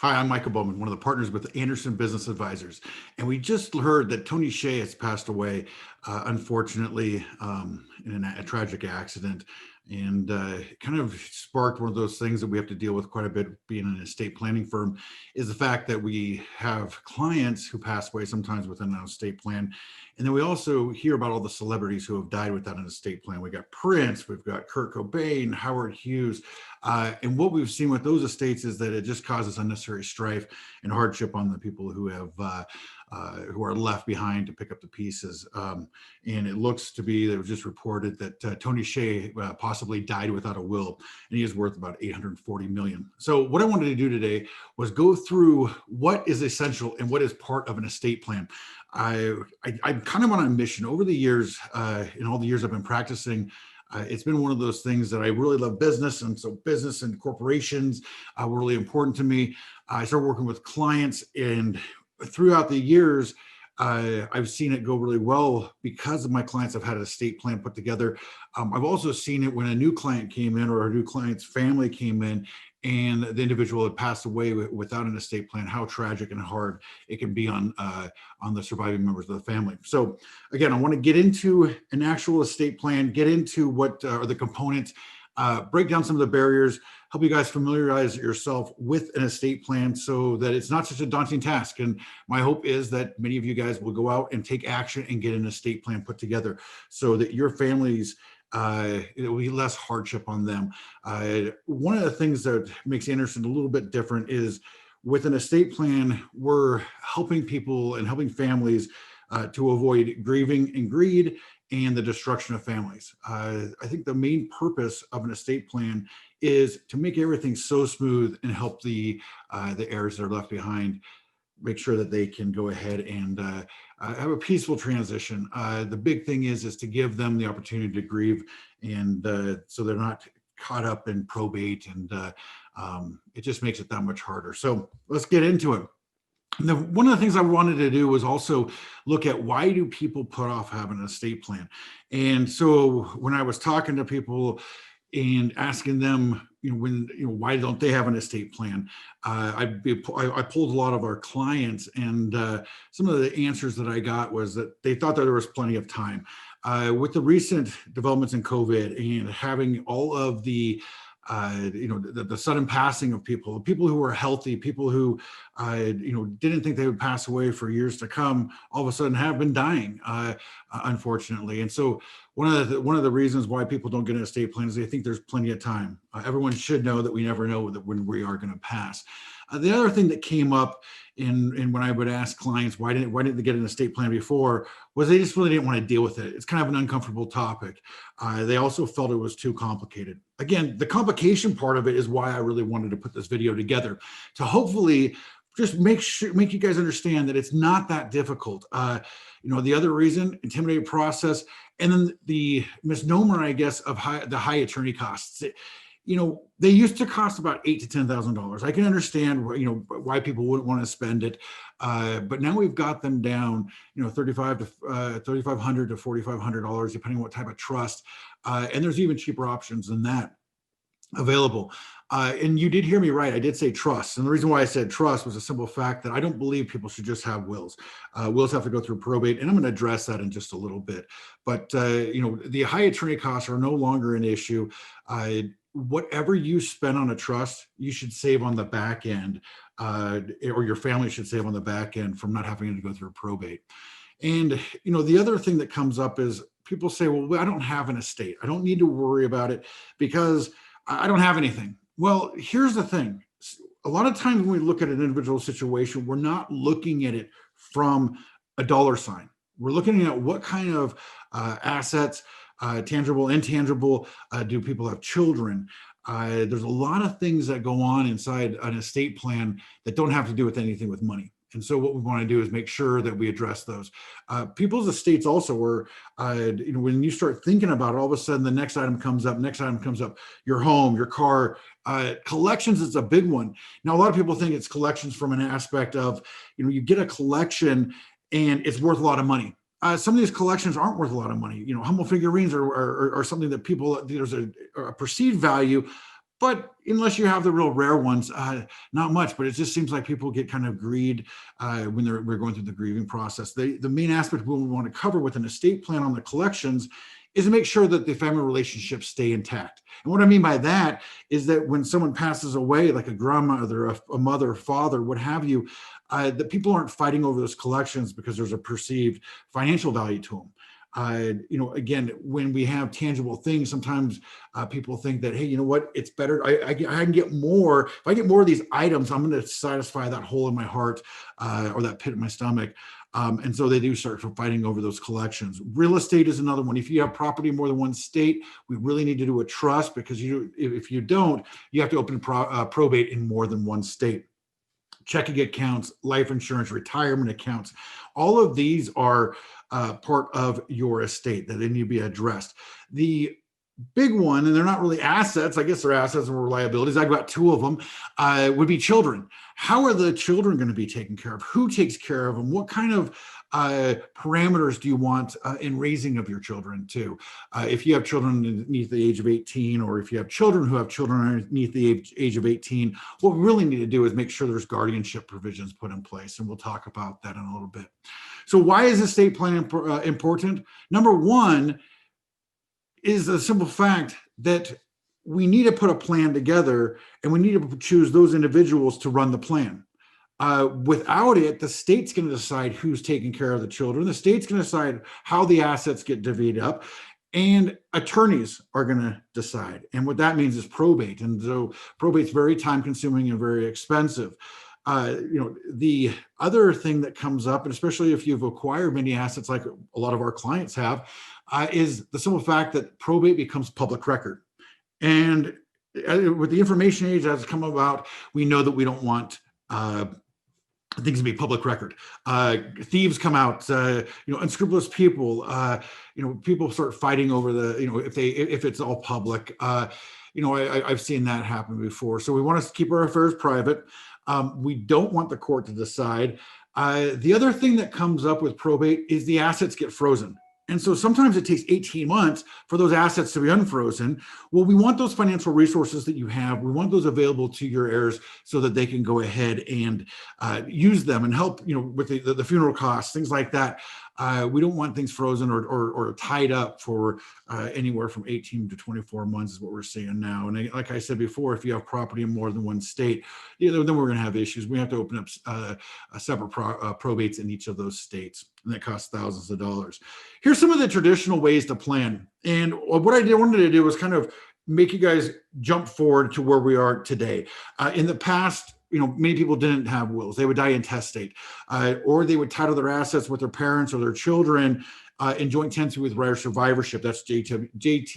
Hi, I'm Michael Bowman, one of the partners with Anderson Business Advisors. And we just heard that Tony Hsieh has passed away, unfortunately, in a tragic accident. And it kind of sparked one of those things that we have to deal with quite a bit being an estate planning firm is the fact that we have clients who pass away sometimes within an estate plan. And then we also hear about all the celebrities who have died without an estate plan. We got Prince, we've got Kurt Cobain, Howard Hughes. And what we've seen with those estates is that it just causes unnecessary strife and hardship on the people who are left behind to pick up the pieces. And it looks to be, it was just reported that Tony Hsieh possibly died without a will, and he is worth about 840 million. So what I wanted to do today was go through what is essential and what is part of an estate plan. I'm kind of on a mission over the years, in all the years I've been practicing. It's been one of those things that I really love business. And so business and corporations were really important to me. I started working with clients, and throughout the years, I've seen it go really well because of my clients have had an estate plan put together. I've also seen it when a new client came in or a new client's family came in and the individual had passed away without an estate plan, how tragic and hard it can be on the surviving members of the family. So again, I want to get into an actual estate plan, get into what are the components, break down some of the barriers, help you guys familiarize yourself with an estate plan so that it's not such a daunting task. And my hope is that many of you guys will go out and take action and get an estate plan put together so that your families, it will be less hardship on them. One of the things that makes Anderson a little bit different is with an estate plan, we're helping people and helping families to avoid grieving and greed and the destruction of families. I think the main purpose of an estate plan is to make everything so smooth and help the heirs that are left behind make sure that they can go ahead and have a peaceful transition. The big thing is to give them the opportunity to grieve, and so they're not caught up in probate, and it just makes it that much harder. So let's get into it. One of the things I wanted to do was also look at why do people put off having an estate plan. And so when I was talking to people and asking them, why don't they have an estate plan? I pulled a lot of our clients, and some of the answers that I got was that they thought that there was plenty of time. With the recent developments in COVID and having all of the sudden passing of people who were healthy, people who, didn't think they would pass away for years to come, all of a sudden have been dying, unfortunately. And so one of the reasons why people don't get an estate plan is they think there's plenty of time. Everyone should know that we never know that when we are going to pass. The other thing that came up in when I would ask clients why didn't they get an estate plan before was they just really didn't want to deal with it. It's kind of an uncomfortable topic. They also felt it was too complicated. Again, the complication part of it is why I really wanted to put this video together, to hopefully just make you guys understand that it's not that difficult. The other reason, intimidating process, and then the misnomer, I guess, of the high attorney costs. They used to cost about $8,000 to $10,000. I can understand, why people wouldn't want to spend it, but now we've got them down, $3,500 to $4,500, depending on what type of trust, and there's even cheaper options than that available. And you did hear me right. I did say trust. And the reason why I said trust was a simple fact that I don't believe people should just have wills. Wills have to go through probate, and I'm going to address that in just a little bit. But, the high attorney costs are no longer an issue. Whatever you spend on a trust, you should save on the back end, or your family should save on the back end from not having to go through probate. And, the other thing that comes up is people say, well, I don't have an estate. I don't need to worry about it because I don't have anything. Well, here's the thing. A lot of times when we look at an individual situation, we're not looking at it from a dollar sign. We're looking at what kind of assets, tangible, intangible, do people have children? There's a lot of things that go on inside an estate plan that don't have to do with anything with money. And so what we want to do is make sure that we address those. People's estates also are, when you start thinking about it, all of a sudden the next item comes up, your home, your car. Collections is a big one. Now, a lot of people think it's collections from an aspect of, you get a collection and it's worth a lot of money. Some of these collections aren't worth a lot of money. Humble figurines are something that people, there's a perceived value, But unless you have the real rare ones, not much. But it just seems like people get kind of greed when we're going through the grieving process. The main aspect we want to cover with an estate plan on the collections is to make sure that the family relationships stay intact. And what I mean by that is that when someone passes away, like a grandmother, a mother, father, what have you, that people aren't fighting over those collections because there's a perceived financial value to them. Again, when we have tangible things, sometimes people think that, hey, you know what, it's better. I can get more. If I get more of these items, I'm going to satisfy that hole in my heart or that pit in my stomach. And so they do start fighting over those collections. Real estate is another one. If you have property in more than one state, we really need to do a trust, because if you don't, you have to open probate in more than one state. Checking accounts, life insurance, retirement accounts, all of these are part of your estate that they need to be addressed. The big one, and they're not really assets, I guess they're assets or liabilities, I've got two of them, would be children. How are the children going to be taken care of? Who takes care of them? What kind of parameters do you want in raising of your children too? If you have children underneath the age of 18, or if you have children who have children underneath the age of 18, what we really need to do is make sure there's guardianship provisions put in place. And we'll talk about that in a little bit. So why is estate planning important? Number one is the simple fact that we need to put a plan together, and we need to choose those individuals to run the plan. Without it, the state's going to decide who's taking care of the children. The state's going to decide how the assets get divvied up, and attorneys are going to decide. And what that means is probate. And so probate's very time consuming and very expensive. The other thing that comes up, and especially if you've acquired many assets like a lot of our clients have, is the simple fact that probate becomes public record. And with the information age that's come about, we know that we don't want things to be public record. Thieves come out, unscrupulous people, people start fighting over if it's all public. I've seen that happen before. So we want to keep our affairs private. We don't want the court to decide. The other thing that comes up with probate is the assets get frozen. And so sometimes it takes 18 months for those assets to be unfrozen. Well, we want those financial resources that you have. We want those available to your heirs so that they can go ahead and use them and help, with the funeral costs, things like that. We don't want things frozen or tied up for anywhere from 18 to 24 months is what we're seeing now. And like I said before, if you have property in more than one state, then we're going to have issues. We have to open up separate probates in each of those states, and that costs thousands of dollars. Here's some of the traditional ways to plan. And what I wanted to do was kind of make you guys jump forward to where we are today. In the past, many people didn't have wills. They would die intestate, or they would title their assets with their parents or their children in joint tenancy with right of survivorship. That's JTWROS.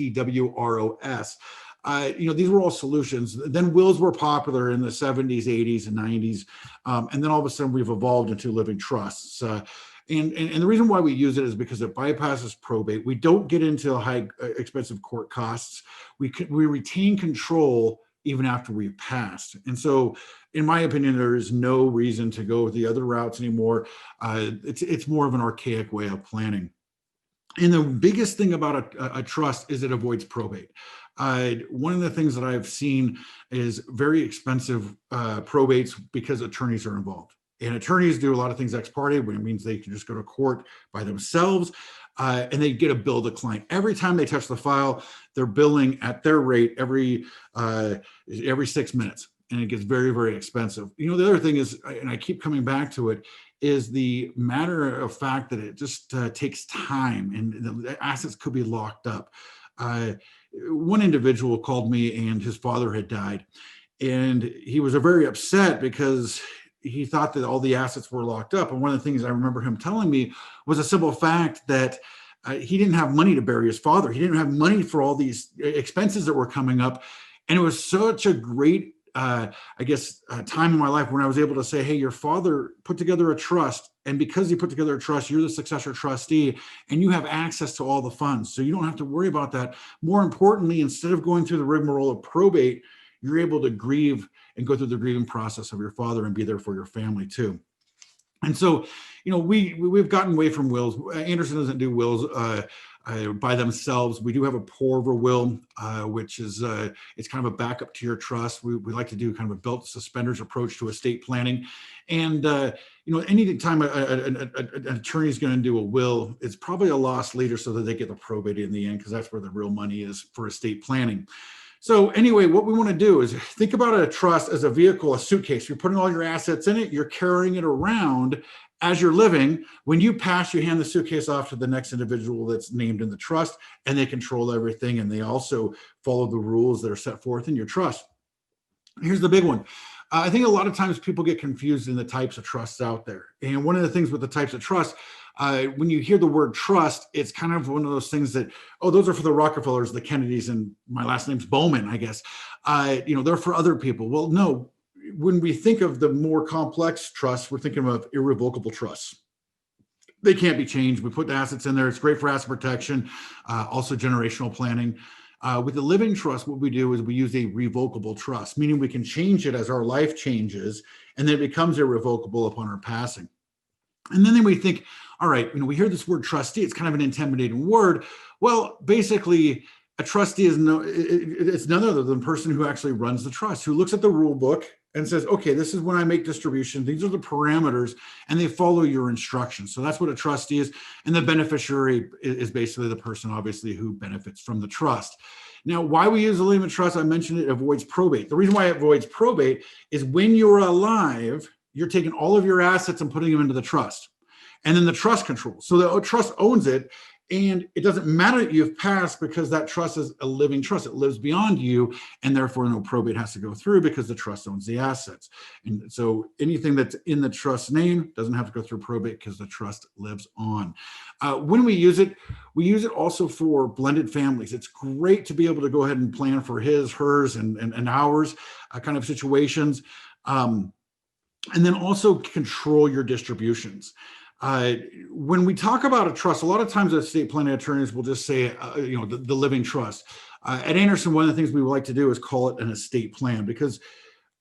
These were all solutions. Then wills were popular in the 70s, 80s, and 90s. And then all of a sudden we've evolved into living trusts. And the reason why we use it is because it bypasses probate. We don't get into high expensive court costs. We retain control even after we've passed. And so, in my opinion, there is no reason to go the other routes anymore. It's more of an archaic way of planning. And the biggest thing about a trust is it avoids probate. One of the things that I've seen is very expensive probates because attorneys are involved. And attorneys do a lot of things ex parte, which means they can just go to court by themselves, and they get a bill to the client. Every time they touch the file, they're billing at their rate every 6 minutes, and it gets very, very expensive. The other thing is, and I keep coming back to it, is the matter of fact that it just takes time, and the assets could be locked up. One individual called me, and his father had died, and he was very upset because he thought that all the assets were locked up. And one of the things I remember him telling me was a simple fact that he didn't have money to bury his father. He didn't have money for all these expenses that were coming up. And it was such a great, time in my life when I was able to say, hey, your father put together a trust. And because he put together a trust, you're the successor trustee, and you have access to all the funds. So you don't have to worry about that. More importantly, instead of going through the rigmarole of probate, you're able to grieve and go through the grieving process of your father and be there for your family too. And so, we've gotten away from wills. Anderson doesn't do wills. by themselves. We do have a pour over will, which is it's kind of a backup to your trust. We like to do kind of a belt suspenders approach to estate planning. And any time an attorney is going to do a will, it's probably a loss leader so that they get the probate in the end, because that's where the real money is for estate planning. So anyway, what we want to do is think about a trust as a vehicle, a suitcase. You're putting all your assets in it. You're carrying it around as you're living. When you pass, you hand the suitcase off to the next individual that's named in the trust, and they control everything. And they also follow the rules that are set forth in your trust. Here's the big one. I think a lot of times people get confused in the types of trusts out there. And one of the things with the types of trust, when you hear the word trust, it's kind of one of those things that, oh, those are for the Rockefellers, the Kennedys, and my last name's Bowman, I guess. They're for other people. Well, no, when we think of the more complex trusts, we're thinking of irrevocable trusts. They can't be changed. We put the assets in there. It's great for asset protection, also generational planning. With the living trust, what we do is we use a revocable trust, meaning we can change it as our life changes, and then it becomes irrevocable upon our passing. And then we think, all right, we hear this word trustee, it's kind of an intimidating word. Well, basically, a trustee is it's none other than the person who actually runs the trust, who looks at the rule book and says, okay, this is when I make distribution. These are the parameters, and they follow your instructions. So that's what a trustee is. And the beneficiary is basically the person, obviously, who benefits from the trust. Now, why we use a living trust, I mentioned it avoids probate. The reason why it avoids probate is when you're alive, you're taking all of your assets and putting them into the trust. And then the trust controls. So the trust owns it. And it doesn't matter that you've passed, because that trust is a living trust. It lives beyond you, and therefore no probate has to go through because the trust owns the assets. And so anything that's in the trust name doesn't have to go through probate because the trust lives on. When we use it also for blended families. It's great to be able to go ahead and plan for his, hers, and ours kind of situations. And then also control your distributions. When we talk about a trust, a lot of times estate planning attorneys will just say, the living trust. At Anderson, one of the things we would like to do is call it an estate plan, because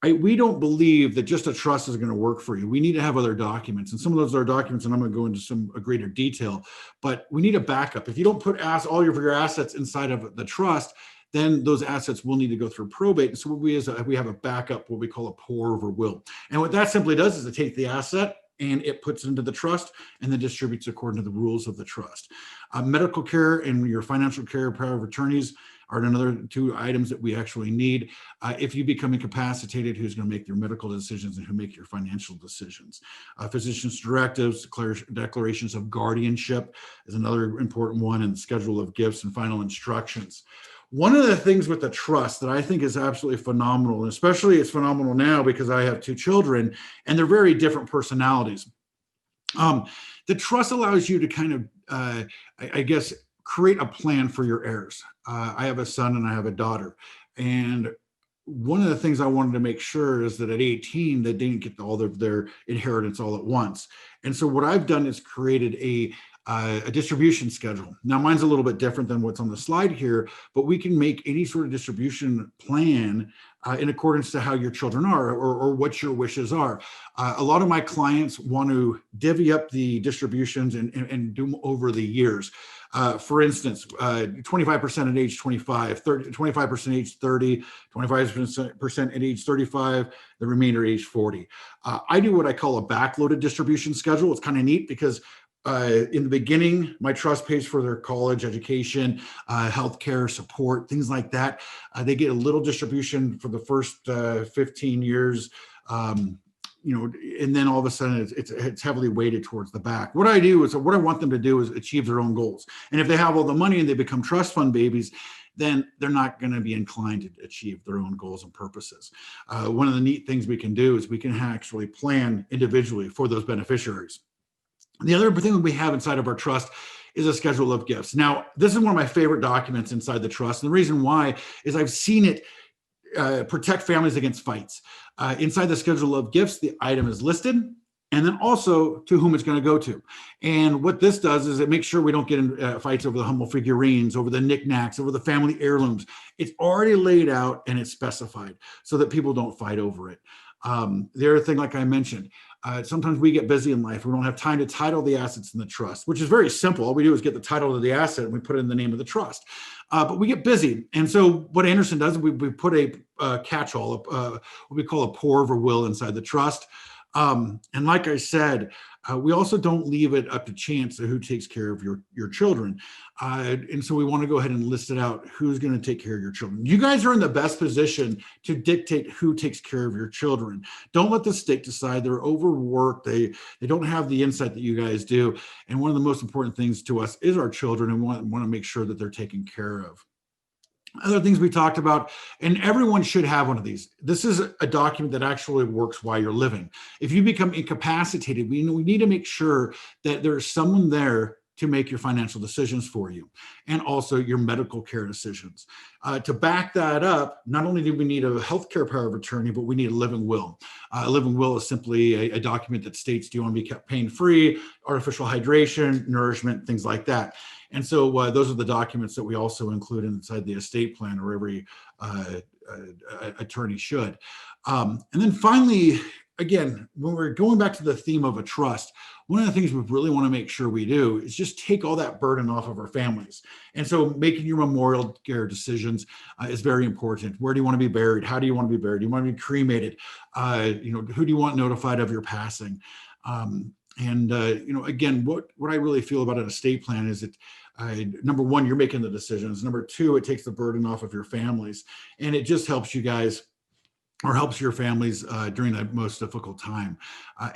we don't believe that just a trust is going to work for you. We need to have other documents, and some of those are documents, and I'm going to go into some greater detail, but we need a backup. If you don't put all of your assets inside of the trust, then those assets will need to go through probate. And so what we have a backup, what we call a pour over will. And what that simply does is it takes the asset and it puts it into the trust and then distributes according to the rules of the trust. Medical care and your financial care power of attorneys are another two items that we actually need. If you become incapacitated, who's going to make your medical decisions and who make your financial decisions? Physician's directives, declarations of guardianship is another important one, and schedule of gifts and final instructions. One of the things with the trust that I think is absolutely phenomenal, and especially it's phenomenal now because I have two children and they're very different personalities. The trust allows you to kind of, create a plan for your heirs. I have a son and I have a daughter. And one of the things I wanted to make sure is that at 18, they didn't get all of their inheritance all at once. And so what I've done is created a distribution schedule. Now, mine's a little bit different than what's on the slide here, but we can make any sort of distribution plan in accordance to how your children are or what your wishes are. A lot of my clients want to divvy up the distributions and do them over the years. For instance, 25% at age 25, 25% at age 30, 25% at age 35, the remainder at age 40. I do what I call a backloaded distribution schedule. It's kind of neat because in the beginning, my trust pays for their college education, healthcare support, things like that. They get a little distribution for the first 15 years, and then all of a sudden it's heavily weighted towards the back. What I want them to do is achieve their own goals. And if they have all the money and they become trust fund babies, then they're not going to be inclined to achieve their own goals and purposes. One of the neat things we can do is we can actually plan individually for those beneficiaries. The other thing that we have inside of our trust is a schedule of gifts. Now, this is one of my favorite documents inside the trust. And the reason why is I've seen it protect families against fights. Inside the schedule of gifts, the item is listed, and then also to whom it's going to go to. And what this does is it makes sure we don't get in fights over the humble figurines, over the knickknacks, over the family heirlooms. It's already laid out and it's specified so that people don't fight over it. The other thing, like I mentioned, Sometimes we get busy in life. We don't have time to title the assets in the trust, which is very simple. All we do is get the title of the asset and we put it in the name of the trust. But we get busy. And so what Anderson does, we put a catch-all, what we call a pour over will inside the trust. And like I said, we also don't leave it up to chance of who takes care of your children. And so we want to go ahead and list it out, who's going to take care of your children. You guys are in the best position to dictate who takes care of your children. Don't let the state decide. They're overworked. They don't have the insight that you guys do. And one of the most important things to us is our children, and we want to make sure that they're taken care of. Other things we talked about, and everyone should have one of these. This is a document that actually works while you're living. If you become incapacitated, we need to make sure that there's someone there to make your financial decisions for you, and also your medical care decisions. To back that up, not only do we need a healthcare power of attorney, but we need a living will. A living will is simply a document that states, do you want to be kept pain-free, artificial hydration, nourishment, things like that. And so those are the documents that we also include inside the estate plan, or every attorney should. And then finally, again, when we're going back to the theme of a trust, one of the things we really want to make sure we do is just take all that burden off of our families. And so making your memorial care decisions is very important. Where do you want to be buried? How do you want to be buried? Do you want to be cremated? Who do you want notified of your passing? Again, what I really feel about an estate plan is that number one, you're making the decisions. Number two, it takes the burden off of your families, and it just helps you guys, or helps your families during the most difficult time.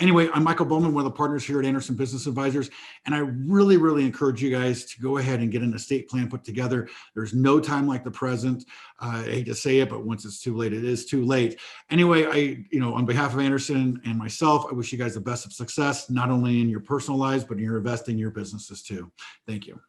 Anyway, I'm Michael Bowman, one of the partners here at Anderson Business Advisors, and I really, really encourage you guys to go ahead and get an estate plan put together. There's no time like the present. I hate to say it, but once it's too late, it is too late. Anyway, on behalf of Anderson and myself, I wish you guys the best of success, not only in your personal lives, but in your investing, your businesses too. Thank you.